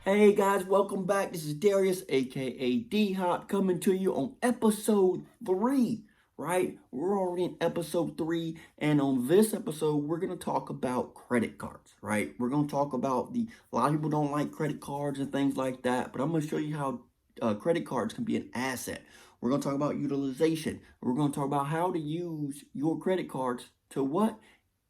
Hey guys, welcome back. This is Darius, aka D Hop, coming to you on episode 3. Right? We're already in episode 3, and on this episode, we're gonna talk about credit cards. Right? We're gonna talk about a lot of people don't like credit cards and things like that, but I'm gonna show you how credit cards can be an asset. We're gonna talk about utilization. We're gonna talk about how to use your credit cards to what?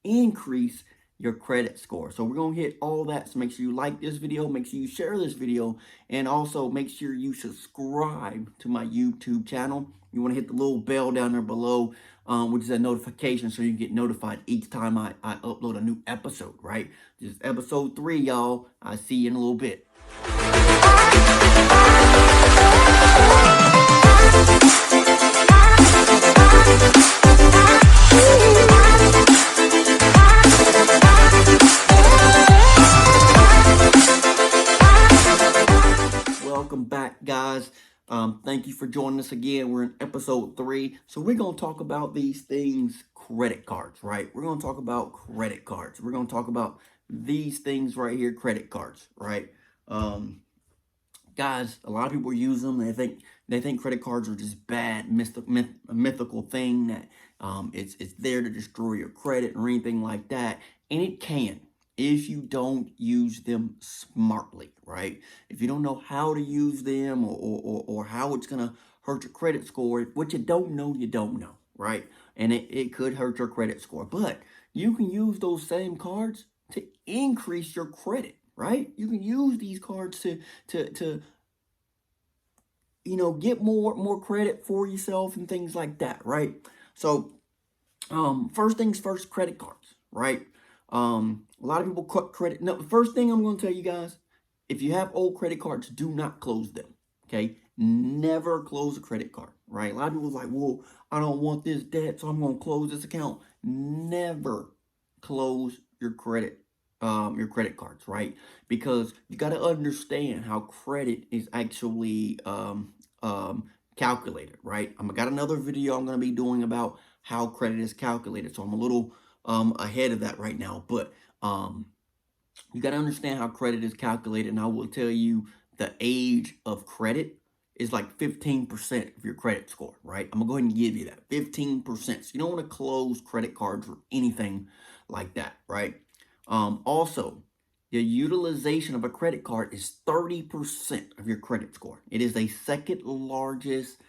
Increase your credit score. So we're going to hit all that. So make sure you like this video, make sure you share this video, and also make sure you subscribe to my YouTube channel. You want to hit the little bell down there below, which is a notification, so you get notified each time I upload a new episode, right? This is episode 3, y'all. I'll see you in a little bit. Welcome back, guys. Thank you for joining us again. We're in episode 3. So we're going to talk about these things, credit cards, right? We're going to talk about credit cards. We're going to talk about these things right here, credit cards, right? Guys, a lot of people use them. They think credit cards are just bad, a mythical thing that it's there to destroy your credit or anything like that. And it can, if you don't use them smartly, right? If you don't know how to use them or how it's going to hurt your credit score, what you don't know, right? And it could hurt your credit score. But you can use those same cards to increase your credit, right? You can use these cards to get more credit for yourself and things like that, right? So first things first, credit cards, right? A lot of people cut credit. No, the first thing I'm going to tell you guys, if you have old credit cards, do not close them. Okay, never close a credit card, right? A lot of people are like, well, I don't want this debt, so I'm going to close this account. Never close your credit cards, right? Because you got to understand how credit is actually calculated, right? I got another video I'm going to be doing about how credit is calculated, so I'm a little ahead of that right now, but you got to understand how credit is calculated, and I will tell you the age of credit is like 15% of your credit score, right? I'm going to go ahead and give you that, 15%. So you don't want to close credit cards or anything like that, right? Also, the utilization of a credit card is 30% of your credit score. It is the second largest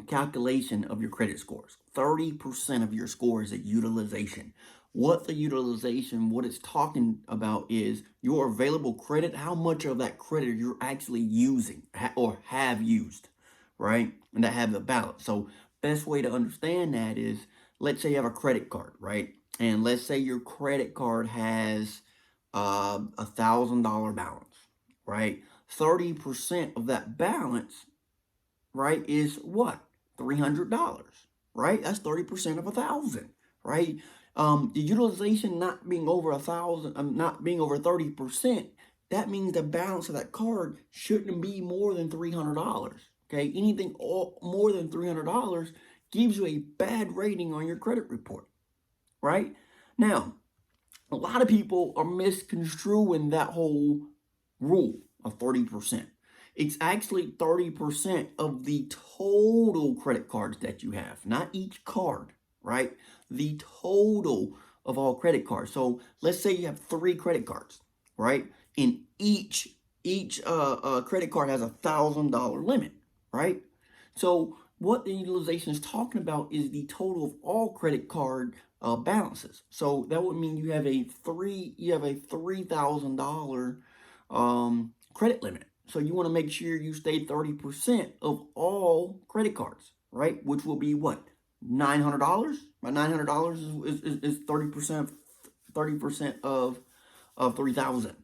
calculation of your credit scores. 30% of your score is at utilization. What it's talking about is your available credit, how much of that credit you're actually using or have used, right? And that have the balance. So best way to understand that is, let's say you have a credit card, right? And let's say your credit card has $1,000 balance, right? 30% of that balance, right, is what? $300, right? That's 30% of 1,000, right? The utilization not being over 1,000, not being over 30%, that means the balance of that card shouldn't be more than $300. Okay, anything more than $300 gives you a bad rating on your credit report, right? Now, a lot of people are misconstruing that whole rule of 30%. It's actually 30% of the total credit cards that you have, not each card, right? The total of all credit cards. So let's say you have 3 credit cards, right? And each credit card has $1,000 limit, right? So what the utilization is talking about is the total of all credit card balances. So that would mean you have a $3,000 creded limit. So you want to make sure you stay 30% of all credit cards, right? Which will be what? $900. My $900 is 30% of 3,000,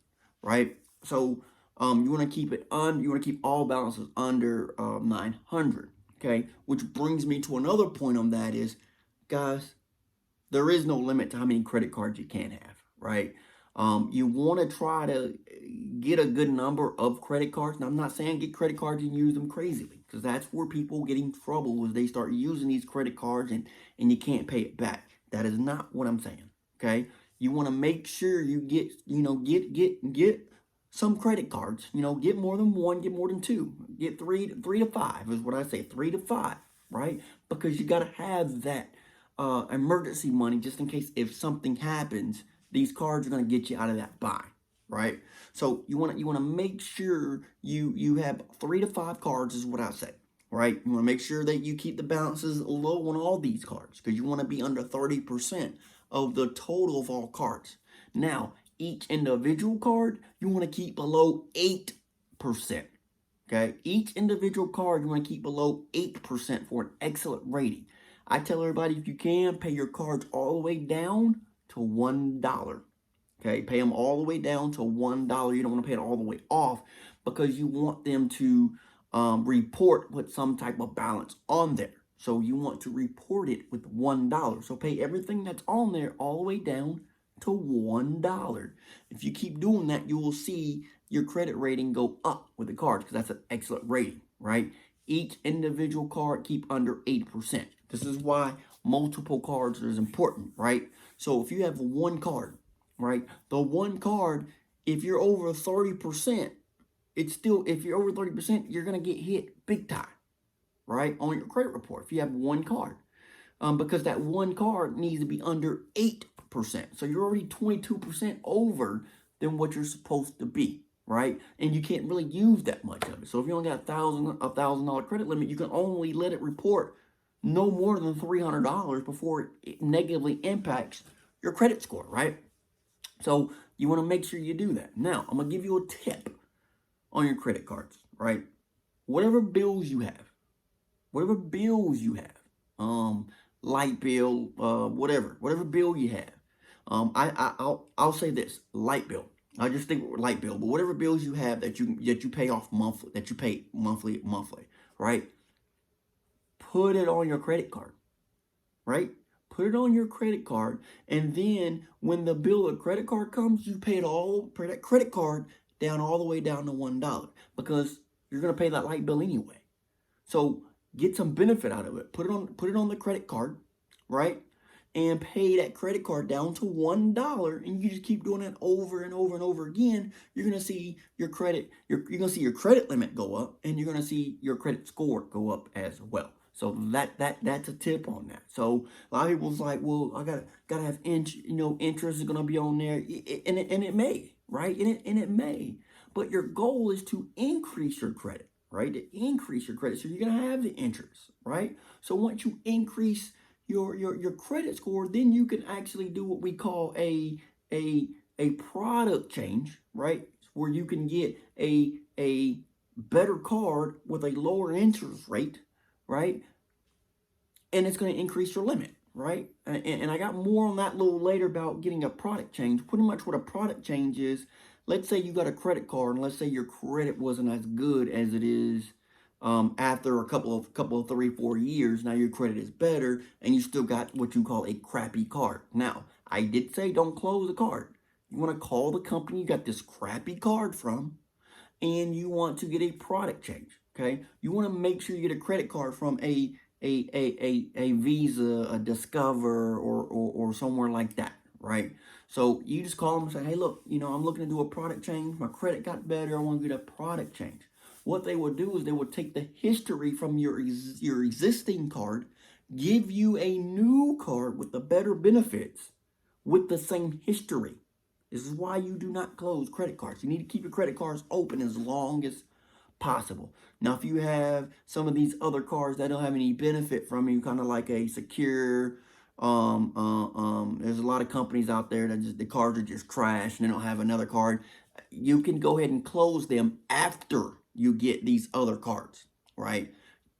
right? So you want to keep all balances under 900. Okay, which brings me to another point on that is, guys, there is no limit to how many credit cards you can have, right? You want to try to get a good number of credit cards. Now, I'm not saying get credit cards and use them crazily, because that's where people get in trouble, is they start using these credit cards and you can't pay it back. That is not what I'm saying, okay? You want to make sure you get some credit cards. Get more than one, get more than two, get three to five is what I say, 3 to 5, right? Because you got to have that emergency money just in case if something happens. These cards are going to get you out of that bind, right? So you want to make sure you have 3 to 5 cards is what I say, right? You want to make sure that you keep the balances low on all these cards because you want to be under 30% of the total of all cards. Now, each individual card you want to keep below 8%. Okay, each individual card you want to keep below 8% for an excellent rating. I tell everybody if you can, pay your cards all the way down to $1. Okay, pay them all the way down to $1. You don't want to pay it all the way off because you want them to report with some type of balance on there. So you want to report it with $1. So pay everything that's on there all the way down to $1. If you keep doing that, you will see your credit rating go up with the cards because that's an excellent rating, right? Each individual card keep under 8%. This is why multiple cards is important, right? So if you have one card, right, the one card, if you're over 30%, it's still, if you're over 30%, you're going to get hit big time, right, on your credit report if you have one card. Because that one card needs to be under 8%. So you're already 22% over than what you're supposed to be, right? And you can't really use that much of it. So if you only got $1,000 credit limit, you can only let it report no more than $300 before it negatively impacts your credit score, right? So you want to make sure you do that. Now, I'm going to give you a tip on your credit cards, right? Whatever bills you have, light bill, whatever bill you have. I'll say this, light bill. I just think light bill, but whatever bills you have that you pay off monthly, that you pay monthly, right? Put it on your credit card, right? Put it on your credit card, and then when the bill of credit card comes, you pay that credit card down all the way down to $1 because you're gonna pay that light bill anyway. So get some benefit out of it. Put it on the credit card, right? And pay that credit card down to $1, and you just keep doing that over and over and over again. You're gonna see your credit, you're gonna see your credit limit go up, and you're gonna see your credit score go up as well. So that's a tip on that. So a lot of people's like, well, I gotta have interest is gonna be on there, and it may, right? And it may, but your goal is to increase your credit, right? To increase your credit, so you're gonna have the interest, right? So once you increase your credit score, then you can actually do what we call a product change, right? Where you can get a better card with a lower interest rate, right? And it's going to increase your limit, right? And I got more on that a little later about getting a product change. Pretty much what a product change is, let's say you got a credit card, and let's say your credit wasn't as good as it is after a couple of 3-4 years. Now your credit is better, and you still got what you call a crappy card. Now, I did say don't close the card. You want to call the company you got this crappy card from, and you want to get a product change. Okay, you want to make sure you get a credit card from a Visa, a Discover, or somewhere like that, right? So you just call them and say, hey, look, I'm looking to do a product change. My credit got better. I want to get a product change. What they would do is they would take the history from your existing card, give you a new card with the better benefits with the same history. This is why you do not close credit cards. You need to keep your credit cards open as long as possible. Now, if you have some of these other cards that don't have any benefit from you, kind of like a secure, there's a lot of companies out there that the cards are just trash and they don't have another card. You can go ahead and close them after you get these other cards, right?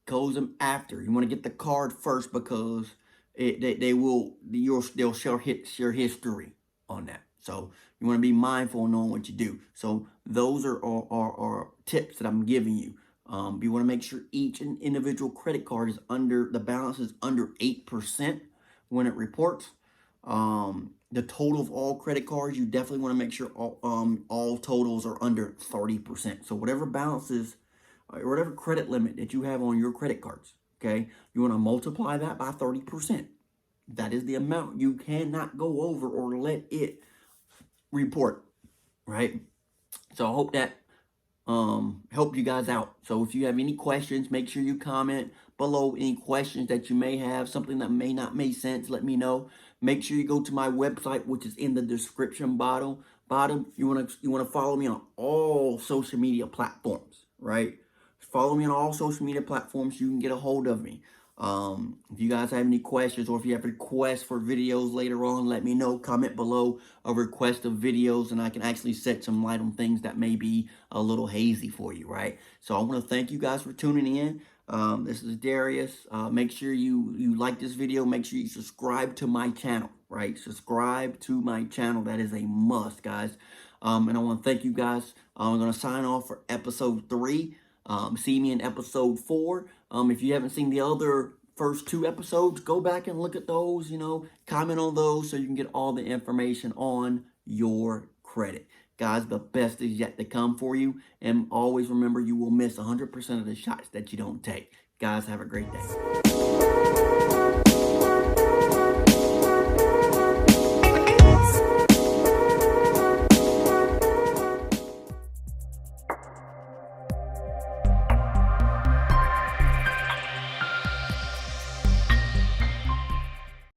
Close them after. You want to get the card first because they'll share history on that. So you want to be mindful and knowing what you do. So those are tips that I'm giving you. You want to make sure each individual credit card is the balance is under 8% when it reports. The total of all credit cards, you definitely want to make sure all totals are under 30%. So whatever balances, or whatever credit limit that you have on your credit cards, okay, you want to multiply that by 30%. That is the amount you cannot go over or let it report, right? So I hope that help you guys out. So if you have any questions, make sure you comment below any questions that you may have, something that may not make sense, let me know. Make sure you go to my website, which is in the description bottom. You want to follow me on all social media platforms, right? Follow me on all social media platforms so you can get a hold of me. If you guys have any questions, or if you have requests for videos later on, let me know. Comment below a request of videos, and I can actually set some light on things that may be a little hazy for you, right? So I want to thank you guys for tuning in. This is Darius. Make sure you like this video. Make sure you subscribe to my channel, right? Subscribe to my channel. That is a must, guys. And I want to thank you guys. I'm going to sign off for episode 3. See me in episode 4. If you haven't seen the other first 2 episodes, go back and look at those, comment on those so you can get all the information on your credit. Guys, the best is yet to come for you. And always remember, you will miss 100% of the shots that you don't take. Guys, have a great day.